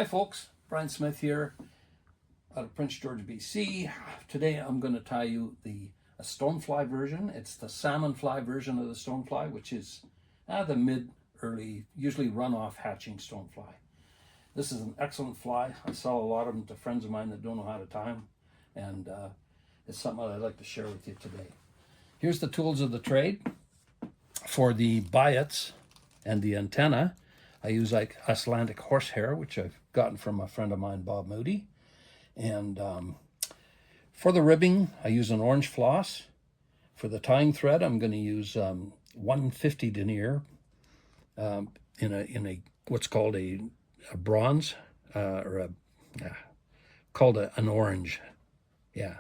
Hi folks, Brian Smith here out of Prince George, BC. Today I'm going to tie you a stonefly version. It's the salmon fly version of the stonefly, which is the mid-early, usually runoff hatching stonefly. This is an excellent fly. I sell a lot of them to friends of mine that don't know how to tie them, and it's something that I'd like to share with you today. Here's the tools of the trade. For the biots and the antenna, I use like Icelandic horsehair, which I've gotten from a friend of mine, Bob Moody. And for the ribbing, I use an orange floss. For the tying thread, I'm going to use 150 denier in a what's called a bronze called an orange, yeah.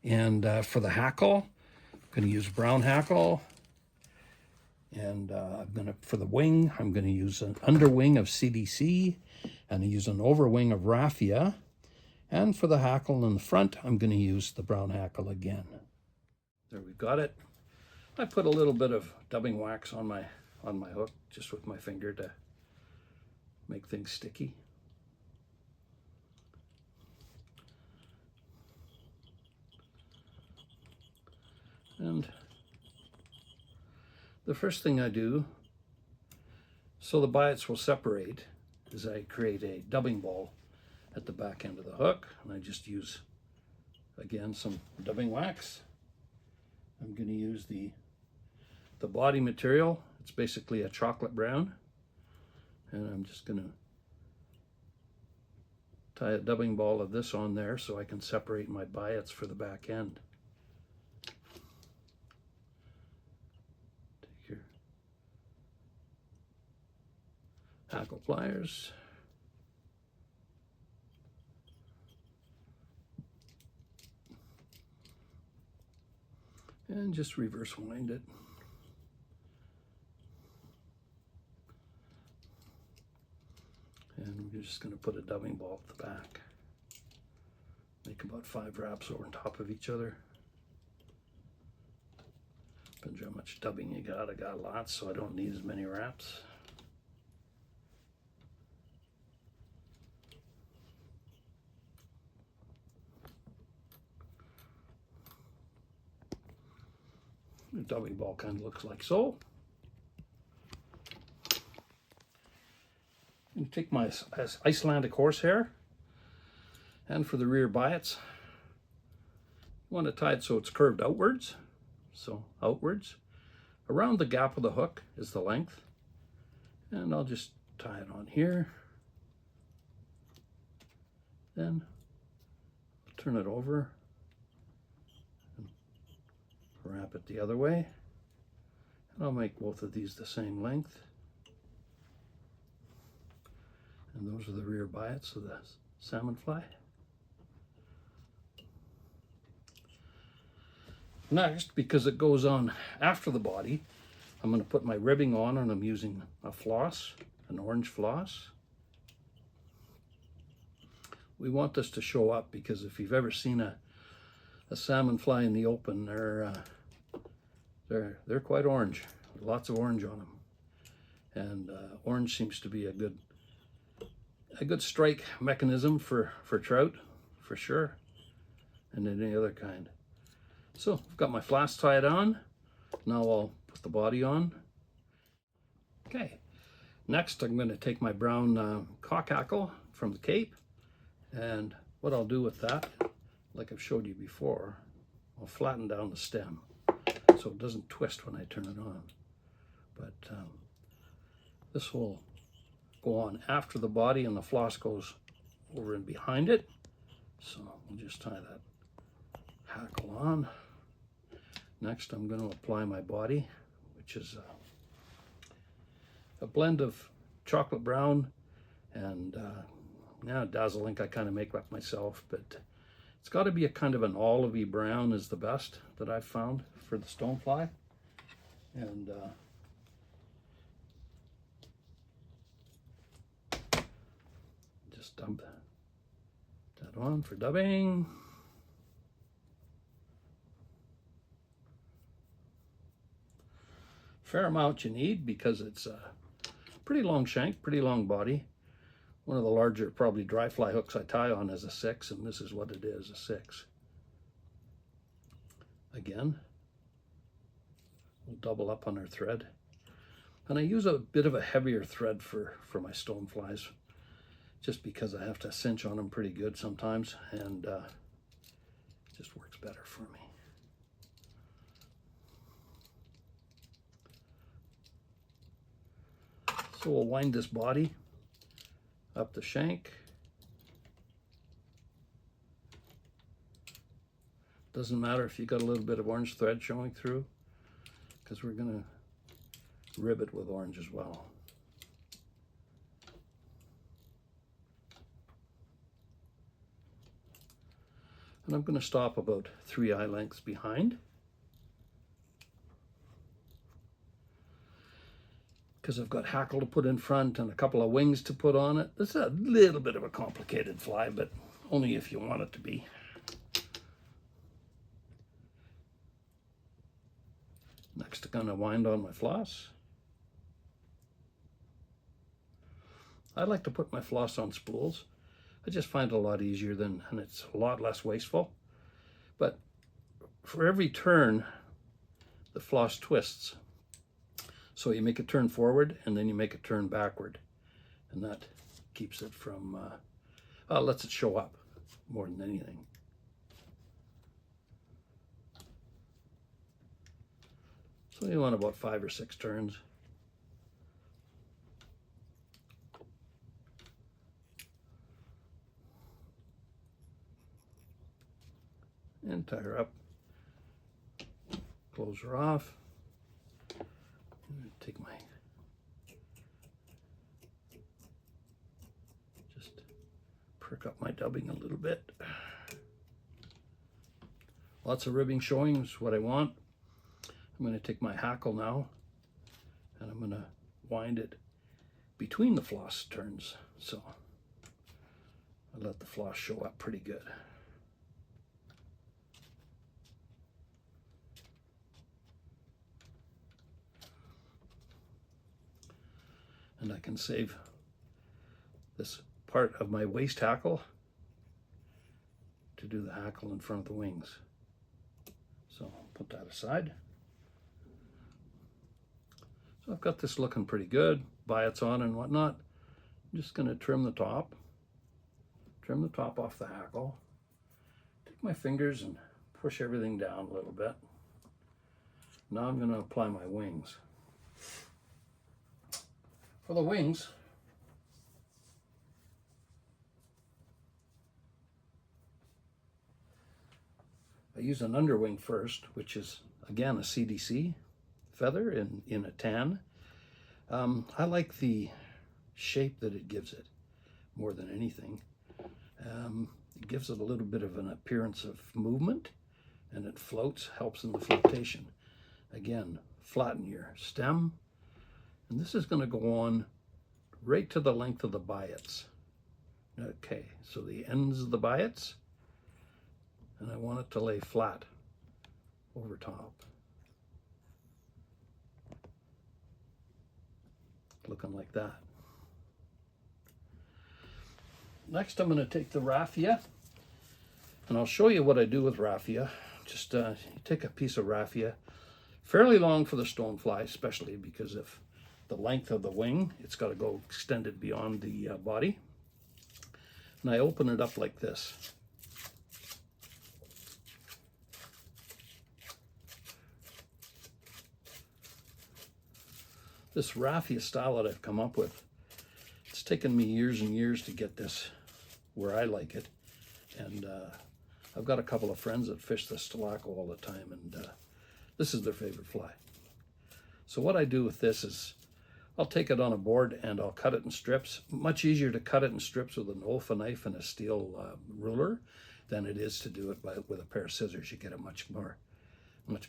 And for the hackle, I'm going to use brown hackle. And for the wing, I'm going to use an underwing of CDC, and I use an overwing of raffia. And for the hackle in the front, I'm going to use the brown hackle again. There we've got it. I put a little bit of dubbing wax on my hook, just with my finger to make things sticky. And the first thing I do, so the biots will separate, is I create a dubbing ball at the back end of the hook, and I just use, again, some dubbing wax. I'm going to use the body material. It's basically a chocolate brown, and I'm just going to tie a dubbing ball of this on there so I can separate my biots for the back end. Hackle pliers, and just reverse wind it. And we're just going to put a dubbing ball at the back. Make about 5 wraps over on top of each other. Depends how much dubbing you got. I got lots, so I don't need as many wraps. The dubbing ball kind of looks like so. And take my Icelandic horsehair, and for the rear biots, you want to tie it so it's curved outwards. So outwards. Around the gap of the hook is the length. And I'll just tie it on here. Then turn it over. Wrap it the other way, and I'll make both of these the same length. And those are the rear biots of the salmon fly. Next, because it goes on after the body, I'm going to put my ribbing on, and I'm using a floss, an orange floss. We want this to show up because if you've ever seen a salmon fly in the open, they're quite orange. Lots of orange on them, and orange seems to be a good strike mechanism for trout, for sure, and any other kind. So I've got my floss tied on. Now I'll put the body on. Okay. Next, I'm going to take my brown cock hackle from the Cape, and what I'll do with that, like I've showed you before, I'll flatten down the stem so it doesn't twist when I turn it on. But this will go on after the body, and the floss goes over and behind it. So we'll just tie that hackle on. Next, I'm going to apply my body, which is a blend of chocolate brown and dazzle ink I kind of make up myself, but it's got to be a kind of an olivey brown is the best that I've found for the stonefly. And just dump that on for dubbing. Fair amount you need because it's a pretty long shank, pretty long body. One of the larger, probably dry fly hooks I tie on is a 6, and this is what it is, a 6. Again, we'll double up on our thread. And I use a bit of a heavier thread for my stoneflies, just because I have to cinch on them pretty good sometimes, and it just works better for me. So we'll wind this body up the shank. Doesn't matter if you got a little bit of orange thread showing through, because we're going to rib it with orange as well. And I'm going to stop about 3 eye lengths behind, because I've got hackle to put in front and a couple of wings to put on it. It's a little bit of a complicated fly, but only if you want it to be. Next, I'm going to wind on my floss. I like to put my floss on spools. I just find it a lot easier and it's a lot less wasteful. But for every turn, the floss twists. So you make it turn forward and then you make it turn backward. And that keeps it from, lets it show up more than anything. So you want about 5 or 6 turns. And tie her up. Close her off. Take my, just perk up my dubbing a little bit. Lots of ribbing showing is what I want. I'm going to take my hackle now and I'm going to wind it between the floss turns, so I let the floss show up pretty good. And I can save this part of my waist hackle to do the hackle in front of the wings. So I'll put that aside. So I've got this looking pretty good, biots on and whatnot. I'm just going to trim the top off the hackle. Take my fingers and push everything down a little bit. Now I'm going to apply my wings. For the wings, I use an underwing first, which is again a CDC feather in a tan. I like the shape that it gives it more than anything. It gives it a little bit of an appearance of movement, and it floats, helps in the flotation. Again, flatten your stem. And this is going to go on right to the length of the biots. Okay, so the ends of the biots, and I want it to lay flat over top. Looking like that. Next, I'm going to take the raffia, and I'll show you what I do with raffia. Just take a piece of raffia, fairly long for the stonefly, especially because if the length of the wing, it's got to go extended beyond the body. And I open it up like this. This raffia style that I've come up with, it's taken me years and years to get this where I like it. And I've got a couple of friends that fish the Stalaco all the time, and this is their favorite fly. So what I do with this is I'll take it on a board and I'll cut it in strips. Much easier to cut it in strips with an olfa knife and a steel ruler than it is to do it with a pair of scissors. You get a much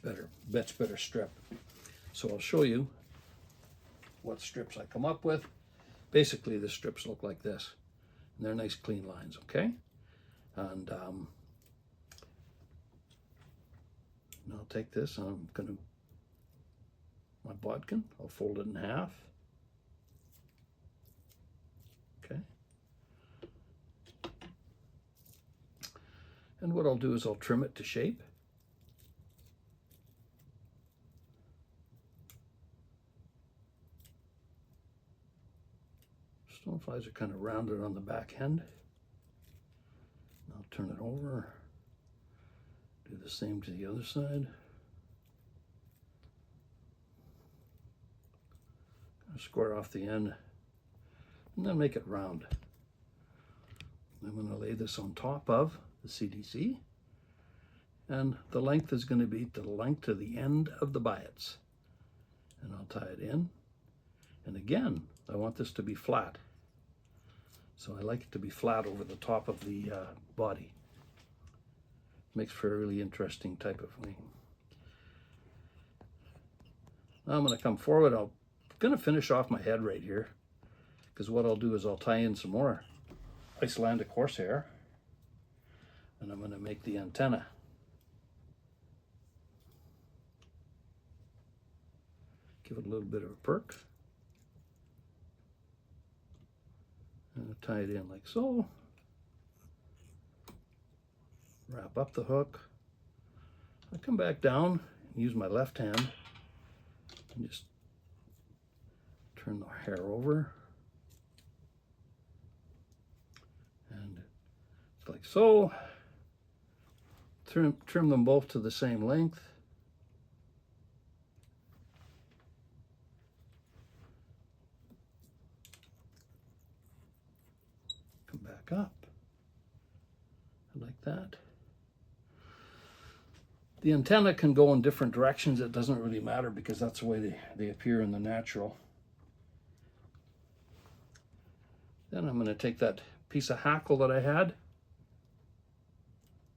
better strip. So I'll show you what strips I come up with. Basically, the strips look like this. And they're nice clean lines, okay? And I'll take this and I'm going to, my bodkin, I'll fold it in half. Okay, And what I'll do is I'll trim it to shape. Stoneflies are kind of rounded on the back end. I'll turn it over. Do the same to the other side. Square off the end, and then make it round. I'm going to lay this on top of the CDC, and the length is going to be to the length to the end of the biots. And I'll tie it in. And again, I want this to be flat. So I like it to be flat over the top of the body. Makes for a really interesting type of wing. Now I'm going to come forward. I'm going to finish off my head right here, because what I'll do is I'll tie in some more Icelandic horsehair, and I'm going to make the antenna. Give it a little bit of a perk. And I'll tie it in like so. Wrap up the hook. I come back down and use my left hand and just turn the hair over. And it's like so. Trim them both to the same length. Come back up. Like that. The antenna can go in different directions. It doesn't really matter because that's the way they appear in the natural. Then I'm going to take that piece of hackle that I had.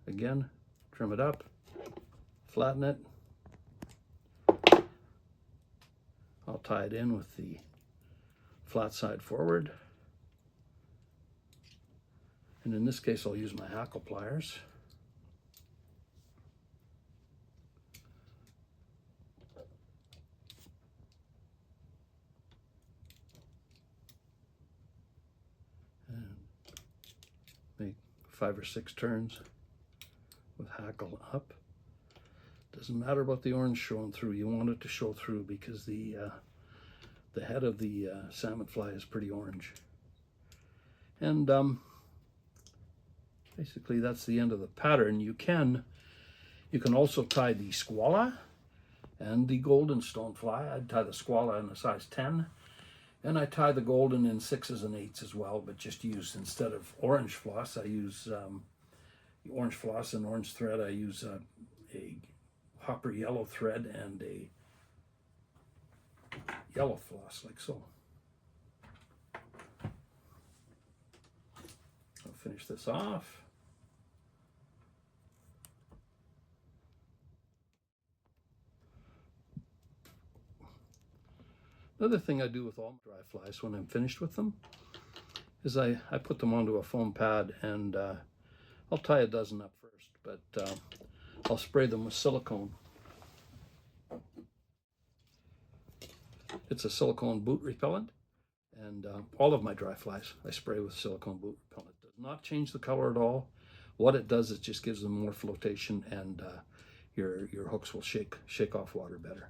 Again, trim it up, flatten it. I'll tie it in with the flat side forward. And in this case, I'll use my hackle pliers. And make 5 or 6 turns with hackle up. Doesn't matter about the orange showing through. You want it to show through because the head of the salmon fly is pretty orange. And basically that's the end of the pattern. You can also tie the squala and the golden stonefly. I'd tie the squala in a size 10, and I tie the golden in 6s and 8s as well, but just use, instead of orange floss, I use the orange floss and orange thread. I use a hopper yellow thread and a yellow floss, like so. I'll finish this off. Another thing I do with all my dry flies when I'm finished with them is I put them onto a foam pad, and I'll tie a dozen up first, but I'll spray them with silicone. It's a silicone boot repellent, and all of my dry flies I spray with silicone boot repellent. It does not change the color at all. What it does is just gives them more flotation, and your hooks will shake off water better.